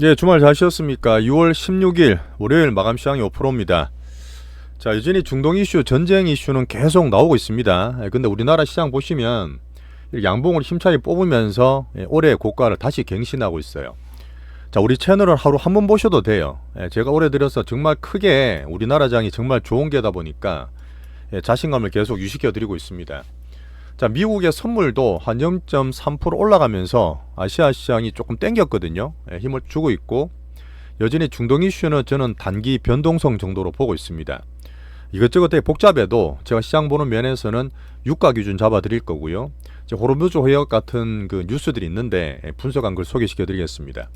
예, 주말 잘 쉬었습니까? 6월 16일 월요일 마감 시황이 5%입니다. 자, 여전히 중동 이슈, 전쟁 이슈는 계속 나오고 있습니다. 근데 우리나라 시장 보시면 양봉을 힘차게 뽑으면서 올해 고가를 다시 갱신하고 있어요. 자, 우리 채널을 하루 한 번 보셔도 돼요. 제가 올해 들어서 정말 크게 우리나라 장이 정말 좋은 게다 보니까 자신감을 계속 유지시켜 드리고 있습니다. 자, 미국의 선물도 한 0.3% 올라가면서 아시아 시장이 조금 땡겼거든요. 힘을 주고 있고, 여전히 중동 이슈는 저는 단기 변동성 정도로 보고 있습니다. 이것저것 되게 복잡해도 제가 시장 보는 면에서는 유가 기준 잡아 드릴 거고요. 호르무즈 회역 같은 그 뉴스들이 있는데 분석한 걸 소개시켜 드리겠습니다.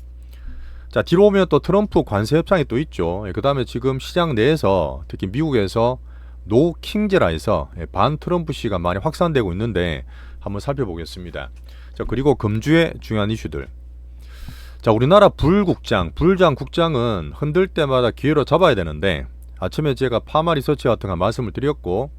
자, 뒤로 오면 또 트럼프 관세 협상이 또 있죠. 그 다음에 지금 시장 내에서 특히 미국에서 노 킹제라 해서 반 트럼프시가 많이 확산되고 있는데 한번 살펴보겠습니다. 자, 그리고 금주의 중요한 이슈들. 자, 우리나라 불장 국장은 흔들 때마다 기회로 잡아야 되는데, 아침에 제가 파마 리서치 같은 거 말씀을 드렸고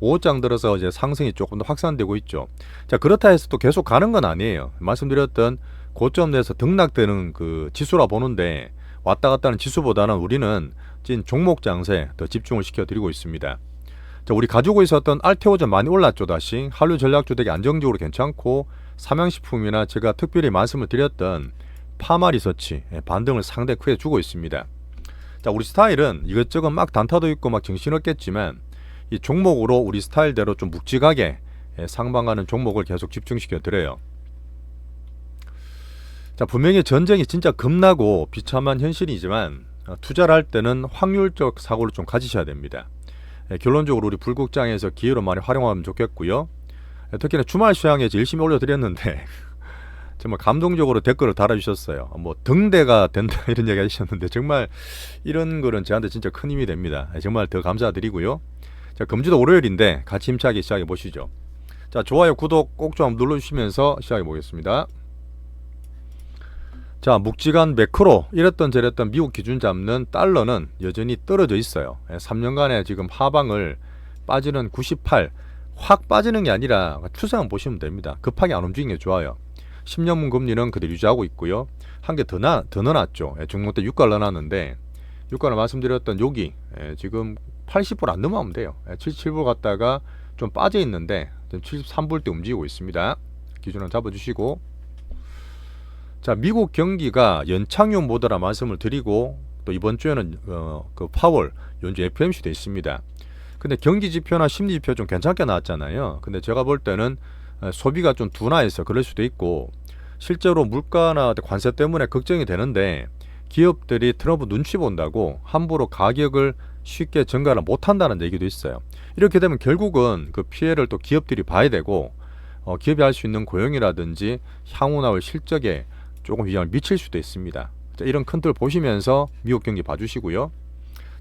5장 들어서 이제 상승이 조금 더 확산되고 있죠. 자, 그렇다 해서 또 계속 가는 건 아니에요. 말씀드렸던 고점 내에서 등락되는 그 지수라 보는데, 왔다 갔다 하는 지수보다는 우리는 찐 종목 장세에 더 집중을 시켜드리고 있습니다. 자, 우리 가지고 있었던 알테오전 많이 올랐죠. 다시 한류 전략주 되게 안정적으로 괜찮고, 삼양식품이나 제가 특별히 말씀을 드렸던 파마 리서치 반등을 상당히 크게 주고 있습니다. 자, 우리 스타일은 이것저것 막 단타도 있고 막 정신없겠지만 이 종목으로 우리 스타일대로 좀 묵직하게 상방하는 종목을 계속 집중시켜 드려요. 자, 분명히 전쟁이 진짜 겁나고 비참한 현실이지만 투자를 할 때는 확률적 사고를 좀 가지셔야 됩니다. 결론적으로 우리 불국장에서 기회로 많이 활용하면 좋겠고요. 특히나 주말 시황에서 열심히 올려드렸는데 정말 감동적으로 댓글을 달아주셨어요. 뭐 등대가 된다 이런 얘기 하셨는데, 정말 이런 거는 저한테 진짜 큰 힘이 됩니다. 정말 더 감사드리고요. 자, 금주도 월요일인데 같이 힘차게 시작해 보시죠. 자, 좋아요, 구독 꼭 좀 눌러주시면서 시작해 보겠습니다. 자, 묵직한 매크로 이랬던 저랬던 미국 기준 잡는 달러는 여전히 떨어져 있어요. 3년간에 지금 하방을 빠지는 98, 확 빠지는 게 아니라 추세만 보시면 됩니다. 급하게 안 움직이는 게 좋아요. 10년물 금리는 그대로 유지하고 있고요. 한 개 더 넣어놨죠. 중국 때 유가를 넣어놨는데, 유가를 말씀드렸던 여기 지금 80불 안 넘어가면 돼요. 77불 갔다가 좀 빠져 있는데 73불 때 움직이고 있습니다. 기준을 잡아주시고, 자, 미국 경기가 연착륙 모드라 말씀을 드리고, 또 이번 주에는 그 파월 연주 FMC도 있습니다. 근데 경기 지표나 심리 지표 좀 괜찮게 나왔잖아요. 근데 제가 볼 때는 소비가 좀 둔화해서 그럴 수도 있고, 실제로 물가나 관세 때문에 걱정이 되는데 기업들이 트럼프 눈치 본다고 함부로 가격을 쉽게 전가를 못한다는 얘기도 있어요. 이렇게 되면 결국은 그 피해를 또 기업들이 봐야 되고, 기업이 할 수 있는 고용이라든지 향후 나올 실적에 조금 영향을 미칠 수도 있습니다. 자, 이런 큰 틀 보시면서 미국 경기 봐주시고요.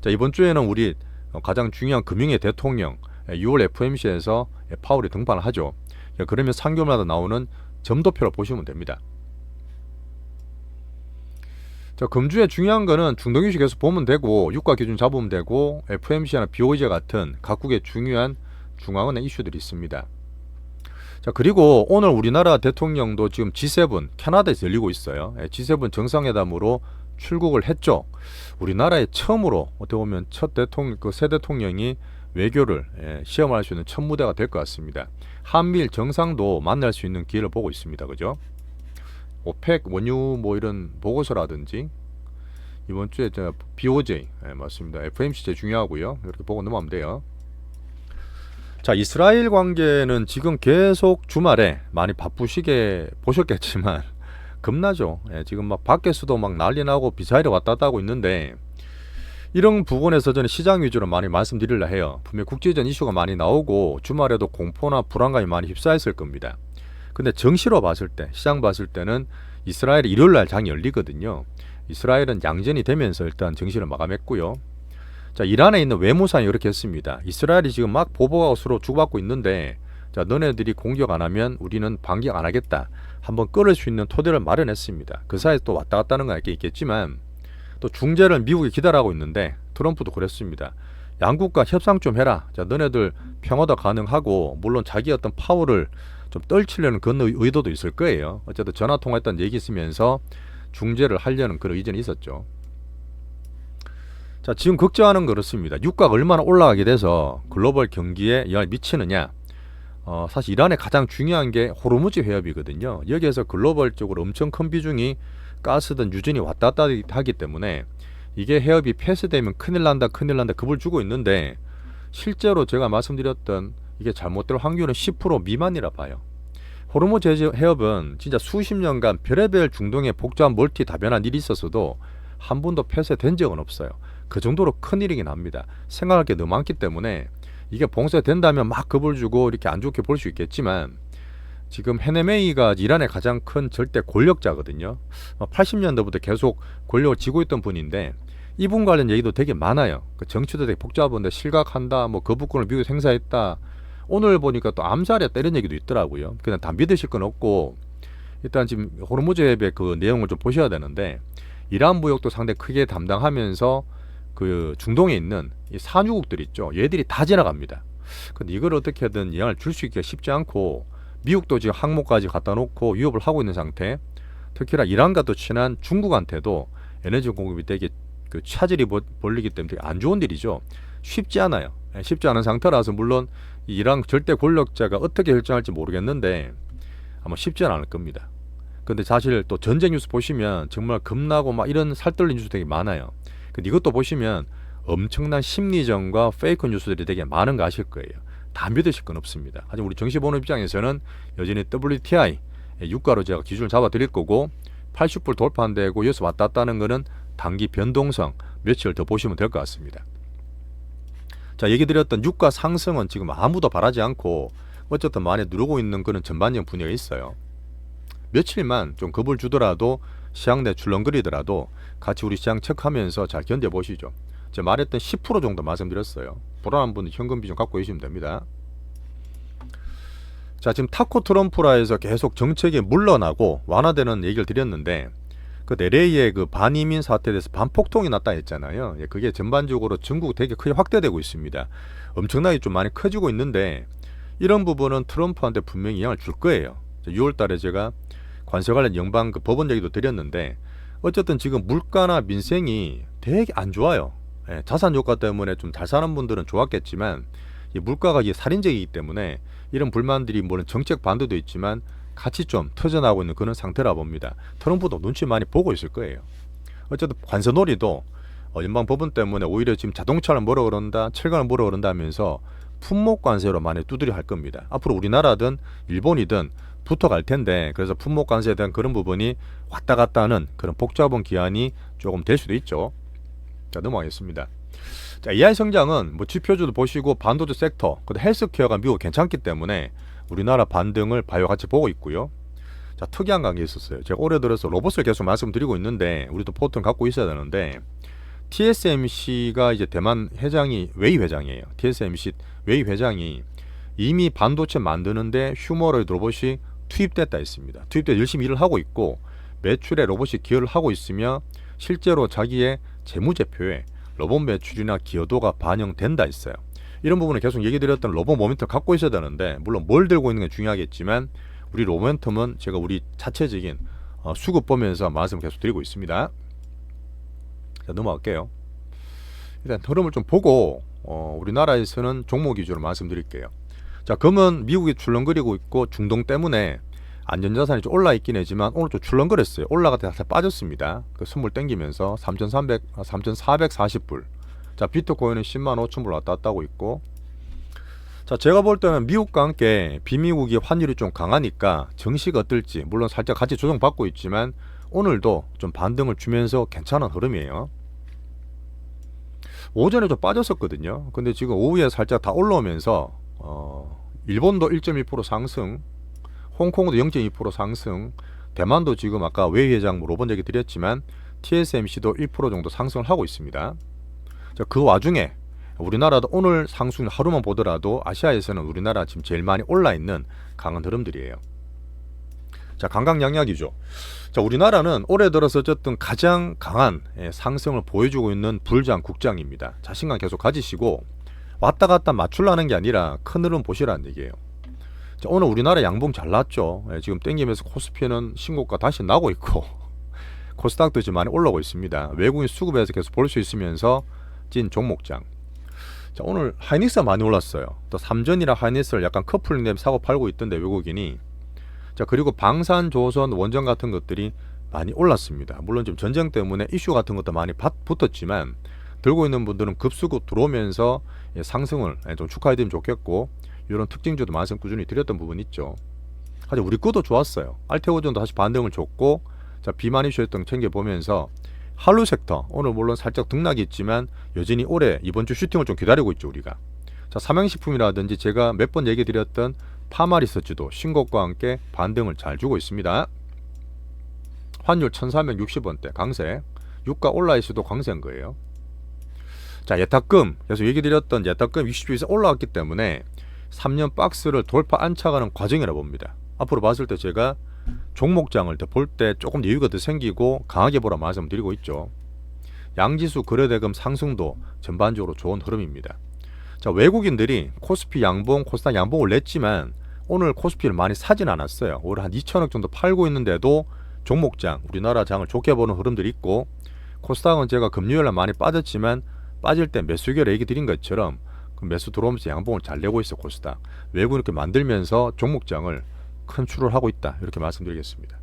자, 이번 주에는 우리 가장 중요한 금융의 대통령 6월 FMC에서 파월이 등판을 하죠. 그러면 3개월마다 나오는 점도표를 보시면 됩니다. 자, 금주에 중요한 거는 중동 이슈 계속 보면 되고, 유가 기준 잡으면 되고, FMC나 BOJ 같은 각국의 중요한 중앙은행 이슈들이 있습니다. 자, 그리고 오늘 우리나라 대통령도 지금 G7 캐나다에서 열리고 있어요. G7 정상회담으로 출국을 했죠. 우리나라에 처음으로 어떻게 보면 첫 대통령, 그 새 대통령이 외교를 시험할 수 있는 첫 무대가 될 것 같습니다. 한미일 정상도 만날 수 있는 기회를 보고 있습니다. 그죠? 오펙 원유 뭐 이런 보고서라든지, 이번 주에 BOJ 맞습니다. FMC 제일 중요하고요. 이렇게 보고 넘어가면 돼요. 자, 이스라엘 관계는 지금 계속 주말에 많이 바쁘시게 보셨겠지만 겁나죠. 지금 막 밖에서도 막 난리 나고 미사일이 왔다 갔다 하고 있는데, 이런 부분에서 저는 시장 위주로 많이 말씀드리려 해요. 분명 국제전 이슈가 많이 나오고 주말에도 공포나 불안감이 많이 휩싸였을 겁니다. 근데 정시로 봤을 때, 시장 봤을 때는 이스라엘이 일요일날 장이 열리거든요. 이스라엘은 양전이 되면서 일단 정시를 마감했고요. 자, 이란에 있는 외무상이 이렇게 했습니다. 이스라엘이 지금 막 보복하고 서로 주고받고 있는데, 자, 너네들이 공격 안 하면 우리는 반격 안 하겠다. 한번 끌을 수 있는 토대를 마련했습니다. 그 사이에 또 왔다 갔다 하는 건 있겠지만, 또 중재를 미국이 기다리고 있는데 트럼프도 그랬습니다. 양국과 협상 좀 해라. 자, 너네들 평화도 가능하고, 물론 자기 어떤 파워를 좀 떨치려는 그런 의도도 있을 거예요. 어쨌든 전화 통화했다는 얘기 있으면서 중재를 하려는 그런 의견이 있었죠. 자, 지금 걱정하는 건 그렇습니다. 유가가 얼마나 올라가게 돼서 글로벌 경기에 영향을 미치느냐. 사실 이란의 가장 중요한 게 호르무즈 해협이거든요. 여기에서 글로벌적으로 엄청 큰 비중이 가스든 유전이 왔다 갔다 하기 때문에 이게 해협이 폐쇄되면 큰일 난다 겁을 주고 있는데, 실제로 제가 말씀드렸던 이게 잘못될 확률은 10% 미만이라 봐요. 호르무즈 해협은 진짜 수십 년간 별의별 중동의 복잡한 멀티 다변한 일이 있었어도 한 번도 폐쇄된 적은 없어요. 그 정도로 큰 일이긴 합니다. 생각할 게 너무 많기 때문에 이게 봉쇄된다면 막 겁을 주고 이렇게 안 좋게 볼 수 있겠지만, 지금 헤네메이가 이란의 가장 큰 절대 권력자거든요. 80년대부터 계속 권력을 쥐고 있던 분인데, 이분 관련 얘기도 되게 많아요. 그 정치도 되게 복잡한데 실각한다, 뭐 거부권을 미국에 행사했다. 오늘 보니까 또 암살했다 이런 얘기도 있더라고요. 그냥 다 믿으실 건 없고, 일단 지금 호르무즈 해협의 그 내용을 좀 보셔야 되는데, 이란 무역도 상당히 크게 담당하면서 그 중동에 있는 이 산유국들 있죠. 얘들이 다 지나갑니다. 근데 이걸 어떻게든 영향을 줄 수 있기가 쉽지 않고, 미국도 지금 항모까지 갖다 놓고 위협을 하고 있는 상태. 특히나 이란과 또 친한 중국한테도 에너지 공급이 되게 그 차질이 벌리기 때문에 되게 안 좋은 일이죠. 쉽지 않아요. 쉽지 않은 상태라서 물론 이란 절대 권력자가 어떻게 결정할지 모르겠는데 아마 쉽지는 않을 겁니다. 근데 사실 또 전쟁 뉴스 보시면 정말 겁나고 막 이런 살떨린 뉴스 되게 많아요. 근데 이것도 보시면 엄청난 심리전과 페이크 뉴스들이 되게 많은 거 아실 거예요. 다 믿으실 건 없습니다. 하지만 우리 정시보는 입장에서는 여전히 WTI 유가로 제가 기준을 잡아 드릴 거고, 80불 돌파한다고 여기서 왔다 갔다 하는 거는 단기 변동성 며칠 더 보시면 될 것 같습니다. 자, 얘기 드렸던 유가 상승은 지금 아무도 바라지 않고 어쨌든 많이 누르고 있는 그런 전반적 분위기가 있어요. 며칠만 좀 겁을 주더라도, 시장 내 출렁거리더라도 같이 우리 시장 체크하면서 잘 견뎌보시죠. 제가 말했던 10% 정도 말씀드렸어요. 불안한 분은 현금 비중 갖고 계시면 됩니다. 자, 지금 타코 트럼프라 해서 계속 정책이 물러나고 완화되는 얘기를 드렸는데, 그 LA의 그 반이민 사태에 대해서 반폭동이 났다 했잖아요. 그게 전반적으로 전국 되게 크게 확대되고 있습니다. 엄청나게 좀 많이 커지고 있는데, 이런 부분은 트럼프한테 분명히 영향을 줄 거예요. 6월 달에 제가 관세 관련 연방 그 법원 얘기도 드렸는데, 어쨌든 지금 물가나 민생이 되게 안 좋아요. 자산 효과 때문에 좀 잘 사는 분들은 좋았겠지만, 이 물가가 이게 살인적이기 때문에 이런 불만들이 물론 정책 반대도 있지만 같이 좀 터져나오고 있는 그런 상태라 봅니다. 트럼프도 눈치 많이 보고 있을 거예요. 어쨌든 관세놀이도 연방법원 때문에 오히려 지금 자동차를 뭐라 그런다, 철강을 뭐라 그런다 하면서 품목 관세로 많이 두드려 할 겁니다. 앞으로 우리나라든 일본이든 붙어갈 텐데, 그래서 품목 관세에 대한 그런 부분이 왔다 갔다 하는 그런 복잡한 기한이 조금 될 수도 있죠. 자, 넘어가겠습니다. 자, AI 성장은 뭐 지표주도 보시고 반도체 섹터, 헬스케어가 미국 괜찮기 때문에 우리나라 반등을 바이오 같이 보고 있고요. 자, 특이한 관계 있었어요. 제가 올해 들어서 로봇을 계속 말씀드리고 있는데 우리도 포트를 갖고 있어야 되는데, TSMC가 이제 대만 회장이 웨이 회장이에요. TSMC 웨이 회장이 이미 반도체 만드는데 휴머로이드 로봇이 투입됐다 했습니다. 투입돼 열심히 일을 하고 있고 매출에 로봇이 기여를 하고 있으며 실제로 자기의 재무제표에 로봇 매출이나 기여도가 반영된다 했어요. 이런 부분을 계속 얘기 드렸던 로봇 모멘텀 갖고 있어야 되는데, 물론 뭘 들고 있는 게 중요하겠지만 우리 모멘텀은 제가 우리 자체적인 수급 보면서 말씀 계속 드리고 있습니다. 자, 넘어갈게요. 일단 흐름을 좀 보고 우리나라에서는 종목 위주로 말씀드릴게요. 자, 금은 미국이 출렁거리고 있고 중동 때문에 안전자산이 좀 올라 있긴 하지만 오늘 좀 출렁거렸어요. 올라갔다가 다시 빠졌습니다. 그 선물 땡기면서 3,440불. 자, 비트코인은 105,000불 왔다 갔다 하고 있고, 자, 제가 볼 때는 미국과 함께 비미국이 환율이 좀 강하니까 정시가 어떨지, 물론 살짝 같이 조정받고 있지만 오늘도 좀 반등을 주면서 괜찮은 흐름이에요. 오전에 좀 빠졌었거든요. 근데 지금 오후에 살짝 다 올라오면서 일본도 1.2% 상승, 홍콩도 0.2% 상승, 대만도 지금 아까 웨이 회장 물어본 얘기 드렸지만 TSMC도 1% 정도 상승을 하고 있습니다. 자, 그 와중에 우리나라도 오늘 상승 하루만 보더라도 아시아에서는 우리나라 지금 제일 많이 올라있는 강한 흐름들이에요. 자, 강강약약이죠. 자, 우리나라는 올해 들어서 어쨌든 가장 강한 상승을 보여주고 있는 불장 국장입니다. 자신감 계속 가지시고 왔다 갔다 맞추려는 게 아니라 큰 흐름 보시라는 얘기예요. 자, 오늘 우리나라 양봉 잘 났죠. 지금 땡기면서 코스피는 신고가 다시 나고 있고 코스닥도 지금 많이 올라오고 있습니다. 외국인 수급에서 계속 볼 수 있으면서 찐 종목장. 자, 오늘 하이닉스가 많이 올랐어요. 또 삼전이랑 하이닉스를 약간 커플링 되면 사고 팔고 있던데 외국인이. 자, 그리고 방산, 조선, 원전 같은 것들이 많이 올랐습니다. 물론 좀 전쟁 때문에 이슈 같은 것도 많이 붙었지만 들고 있는 분들은 급수급 들어오면서 상승을 좀 축하해드리면 좋겠고, 이런 특징주도 말씀 꾸준히 드렸던 부분이 있죠. 하지만 우리 거도 좋았어요. 알테오전도 다시 반등을 줬고, 자, 비만 이슈였던 챙겨보면서 한류 섹터 오늘 물론 살짝 등락이 있지만 여전히 올해 이번 주 슈팅을 좀 기다리고 있죠 우리가. 자, 삼양식품이라든지 제가 몇 번 얘기 드렸던 파마리서치도 신곡과 함께 반등을 잘 주고 있습니다. 환율 1360원대 강세, 유가 올라있어도 강세인 거예요. 자, 예탁금 계속 얘기 드렸던 예탁금 20주 이상 올라왔기 때문에 3년 박스를 돌파 안착하는 과정이라 봅니다. 앞으로 봤을 때 제가 종목장을 볼 때 조금 여유가 더 생기고 강하게 보라 말씀드리고 있죠. 양지수 거래대금 상승도 전반적으로 좋은 흐름입니다. 자, 외국인들이 코스피 양봉, 코스닥 양봉을 냈지만 오늘 코스피를 많이 사진 않았어요. 올 한 2천억 정도 팔고 있는데도 종목장, 우리나라 장을 좋게 보는 흐름들이 있고, 코스닥은 제가 금요일날 많이 빠졌지만 빠질 때 매수 결에 얘기 드린 것처럼 그 매수 들어오면서 양봉을 잘 내고 있어. 코스닥 외국인 이렇게 만들면서 종목장을 컨트롤 하고 있다, 이렇게 말씀드리겠습니다.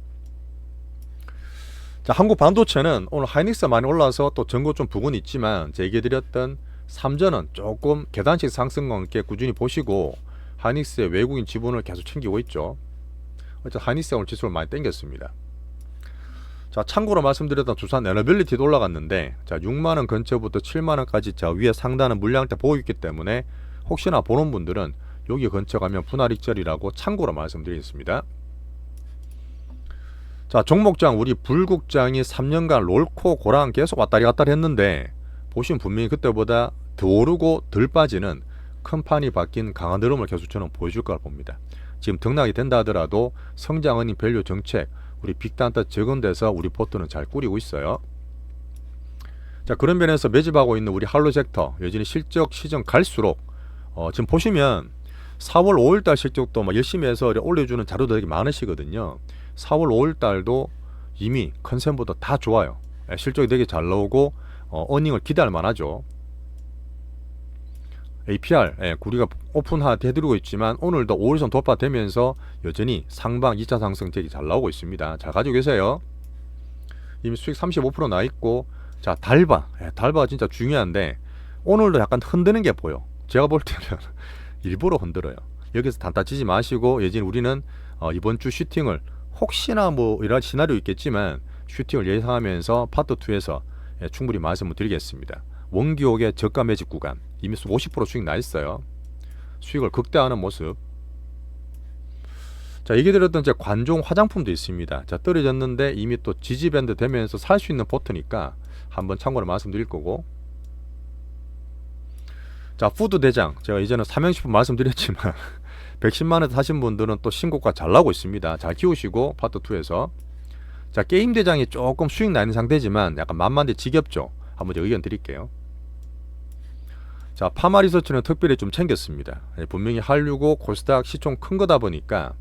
자, 한국 반도체는 오늘 하이닉스가 많이 올라서 또 전고 좀 부근이 있지만 제가 얘기드렸던 삼전은 조금 계단식 상승과 함께 꾸준히 보시고 하이닉스의 외국인 지분을 계속 챙기고 있죠. 어쨌든 하이닉스가 오늘 지수를 많이 땡겼습니다. 자, 참고로 말씀드렸던 두산 에너빌리티도 올라갔는데, 자, 6만원 근처부터 7만원까지 저 위에 상단은 물량대 보고 있기 때문에 혹시나 보는 분들은 여기 근처 가면 분할 익절이라고 참고로 말씀드리겠습니다. 자, 종목장 우리 불국장이 3년간 롤코 고랑 계속 왔다리 갔다리 했는데 보시면 분명히 그때보다 더 오르고 덜 빠지는 큰 판이 바뀐 강한 흐름을 계속 저는 보여줄 거라 봅니다. 지금 등락이 된다 하더라도 성장 은인 밸류 정책, 우리 빅단타 적은 데서 우리 포트는 잘 꾸리고 있어요. 자, 그런 면에서 매집하고 있는 우리 한류 섹터 여전히 실적 시정 갈수록 지금 보시면 4월 5일달 실적도 막 열심히 해서 올려주는 자료도 되게 많으시거든요. 4월 5일달도 이미 컨센보다 다 좋아요. 실적이 되게 잘 나오고 어닝을 기대할 만하죠. APR 우리가 오픈화 해드리고 있지만 오늘도 5일선 돌파되면서 여전히 상방 2차 상승 되게 잘 나오고 있습니다. 잘 가지고 계세요. 이미 수익 35% 나있고, 자, 달바가 진짜 중요한데 오늘도 약간 흔드는 게 보여. 제가 볼 때는 일부러 흔들어요. 여기서 단타 치지 마시고 여전히 우리는 이번 주 슈팅을 혹시나 뭐 이런 시나리오 있겠지만 슈팅을 예상하면서 파트 2에서 충분히 말씀을 드리겠습니다. 원기옥의 저가 매집 구간 이미 50% 수익 나 있어요. 수익을 극대화하는 모습. 자, 얘기 드렸던 제 관종 화장품도 있습니다. 자, 떨어졌는데 이미 또 지지밴드 되면서 살 수 있는 포트니까 한번 참고로 말씀드릴 거고. 자, 푸드 대장 제가 이제는 삼양식품 말씀드렸지만 110만원 사신 분들은 또 신고가 잘 나오고 있습니다. 잘 키우시고 파트 2에서. 자, 게임 대장이 조금 수익 나는 상태지만 약간 만만데 지겹죠. 한번 제 의견 드릴게요. 자, 파마리서치는 특별히 좀 챙겼습니다. 분명히 한류고 코스닥 시총 큰 거다 보니까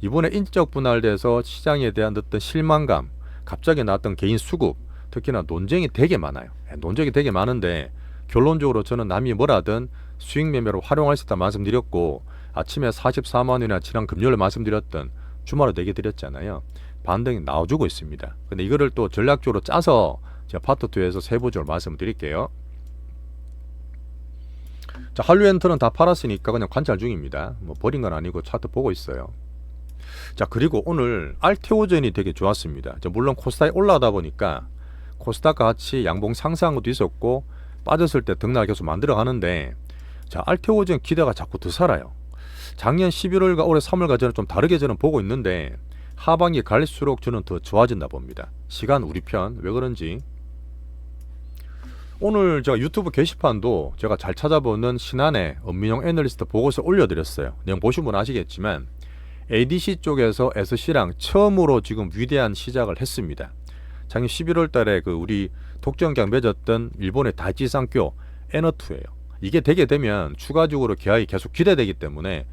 이번에 인적 분할돼서 시장에 대한 어떤 실망감, 갑자기 나왔던 개인 수급, 특히나 논쟁이 되게 많아요. 논쟁이 되게 많은데 결론적으로 저는 남이 뭐라든 수익 매매로 활용할 수 있다 말씀드렸고, 아침에 44만원이나 지난 금요일에 말씀드렸던 주말에 얘기 드렸잖아요. 반등이 나와주고 있습니다. 근데 이거를 또 전략적으로 짜서 제가 파트 2에서 세부적으로 말씀드릴게요. 자, 한류엔터는 다 팔았으니까 그냥 관찰 중입니다. 뭐 버린 건 아니고 차트 보고 있어요. 자, 그리고 오늘 알테오전이 되게 좋았습니다. 물론 코스닥이 올라가다 보니까 코스닥과 같이 양봉 상승한 것도 있었고 빠졌을 때 등락을 계속 만들어 가는데, 자, 알테오전 기대가 자꾸 더 살아요. 작년 11월과 올해 3월과 저는 좀 다르게 저는 보고 있는데 하반기 갈수록 저는 더 좋아진다 봅니다. 시간 우리 편. 왜 그런지 오늘 제가 유튜브 게시판도 제가 잘 찾아보는 신한의 엄민용 애널리스트 보고서 올려드렸어요. 내용 보신 분 아시겠지만 ADC 쪽에서 SC랑 처음으로 지금 위대한 시작을 했습니다. 작년 11월 달에 그 우리 독점계약 맺었던 일본의 다이치상교 에너투예요. 이게 되게 되면 추가적으로 계약이 계속 기대되기 때문에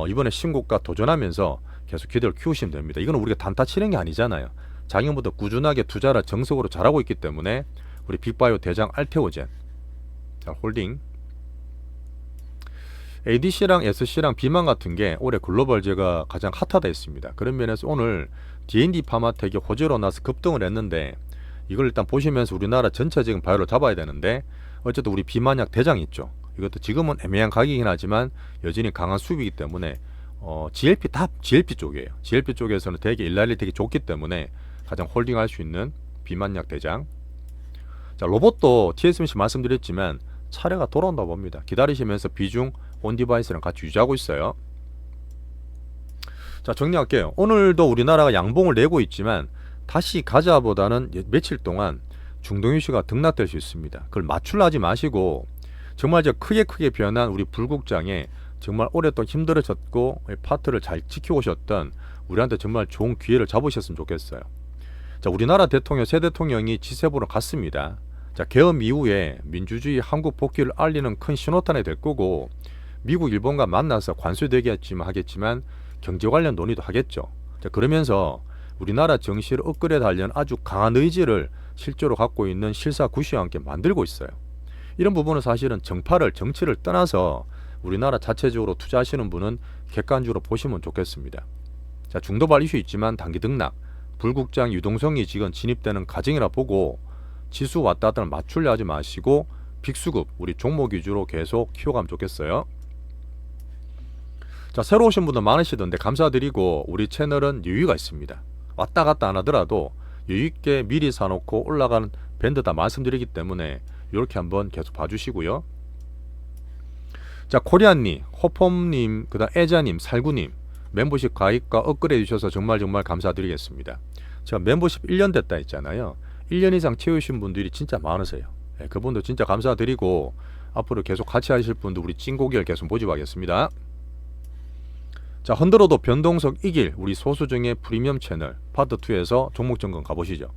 이번에 신고가 도전하면서 계속 기대를 키우시면 됩니다. 이건 우리가 단타 치는 게 아니잖아요. 작년부터 꾸준하게 투자를 정석으로 잘하고 있기 때문에 우리 빅바이오 대장 알테오젠. 자, 홀딩. ADC랑 SC랑 비만 같은 게 올해 글로벌제가 가장 핫하다 했습니다. 그런 면에서 오늘 D&D 파마텍이 호재로 나서 급등을 했는데, 이걸 일단 보시면서 우리나라 전체적인 바이오를 잡아야 되는데, 어쨌든 우리 비만약 대장 있죠. 이것도 지금은 애매한 가격이긴 하지만 여전히 강한 수입이기 때문에 GLP 쪽이에요. GLP 쪽에서는 되게 일랄이 되게 좋기 때문에 가장 홀딩할 수 있는 비만약 대장. 자, 로봇도 TSMC 말씀드렸지만 차례가 돌아온다고 봅니다. 기다리시면서 비중 온디바이스랑 같이 유지하고 있어요. 자, 정리할게요. 오늘도 우리나라가 양봉을 내고 있지만 다시 가자보다는 며칠 동안 중동 이슈가 등락될 수 있습니다. 그걸 맞추려 하지 마시고 정말 크게 변한 우리 불국장에 정말 오랫동안 힘들어졌고 파트를 잘 지켜오셨던 우리한테 정말 좋은 기회를 잡으셨으면 좋겠어요. 자, 우리나라 대통령 새 대통령이 G7으로 갔습니다. 자, 계엄 이후에 민주주의 한국 복귀를 알리는 큰 신호탄이 될 거고, 미국 일본과 만나서 관세 하겠지만 경제 관련 논의도 하겠죠. 자, 그러면서 우리나라 정시를 업그레이드 하려는 아주 강한 의지를 실제로 갖고 있는 실사 구시와 함께 만들고 있어요. 이런 부분은 사실은 정치를 떠나서 우리나라 자체적으로 투자하시는 분은 객관적으로 보시면 좋겠습니다. 자, 중도발 이슈 있지만 단기 등락, 불국장 유동성이 지금 진입되는 과정이라 보고 지수 왔다 갔다 맞추려 하지 마시고 빅수급 우리 종목 위주로 계속 키워가면 좋겠어요. 자, 새로 오신 분들 많으시던데 감사드리고, 우리 채널은 여유가 있습니다. 왔다 갔다 안 하더라도 여유있게 미리 사놓고 올라가는 밴드 다 말씀드리기 때문에 이렇게 한번 계속 봐주시고요. 자, 코리안님, 호폼님, 그 다음 애자님, 살구님 멤버십 가입과 업그레이드 주셔서 정말 감사드리겠습니다. 제가 멤버십 1년 됐다 했잖아요. 1년 이상 채우신 분들이 진짜 많으세요. 그분들 진짜 감사드리고 앞으로 계속 같이 하실 분들 우리 찐고기를 계속 모집하겠습니다. 자, 흔들어도 변동석 이길 우리 소수정의 프리미엄 채널 파트 2에서 종목 점검 가보시죠.